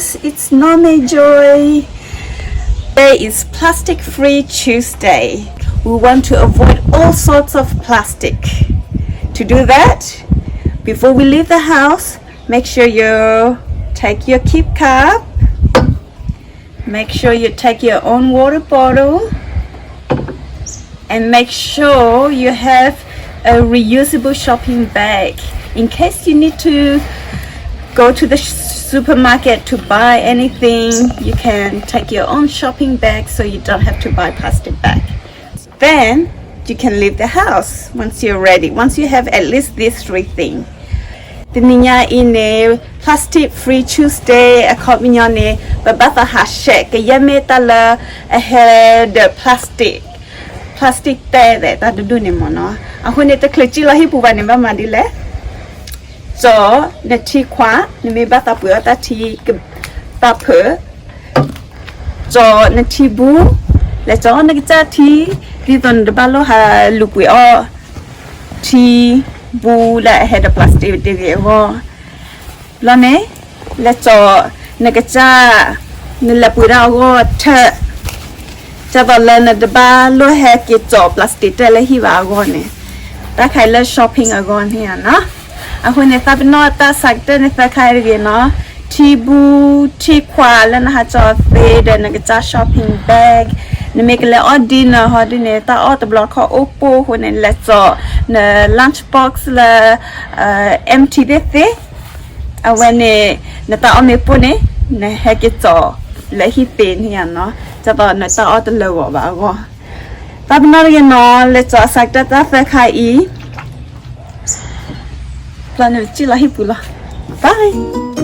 guys, it's Norme Joy. Today is Plastic Free Tuesday. We want to avoid all sorts of plastic. To do that, before we leave the house, make sure you take your keep cup. Make sure you take your own water bottle. And make sure you have a reusable shopping bag in case you need to go to the supermarket to buy anything. You can take your own shopping bag so you don't have to buy plastic bag. Then you can leave the house once you're ready, once you have at least these three things. The niña in a Plastic Free Tuesday a call mignone babata hashtag yametala ahead the plastic there that do ni mono a hone te klechi la hi puwa ne ba madile so ne ti kwa ne me bata pu ta ti ta phe so ne ti bu le so ne cha ti di ton de ba lo ha lu pu o ti bu la ahead the plastic de ho la ne le so ne ka cha ne la pu ra go theจะตอนเล่นนะจะบ้าลูกแฮกกิจจบพลาสติกแต่ละที่ว่าก่อนเนี่ยถ้าใครเล่นช้อปปิ้งก่อนเนี่ยนะเอาคนเนี่ยถ้าเป็นนอตาสักเดือนเนี่ยใครเรียนเนาะที่บูที่ขวาแล้วนะคะจอเฟเดนก็จะช้อปปิ้งแบกเนี่ยมีกันแล้วออดินฮอดินเนี่ยถ้าออตบล็อกเขาโอโปคนเนี่ยแล้วจอเนี่ยลันช์บ็อกซ์ละempty เด็ดเอาไว้เนี่ยถ้าเอาไม่ปุ่นเนี่ยแฮกกิจจบและที่เป็นเนี่ยเนาะจะตอนนั้นจะเอาตัวเลือกว่าก็ตอนนั้นยังนอนเลยจะสักแต่จะไปขายอีพลานุจิลาฮิปุละบาย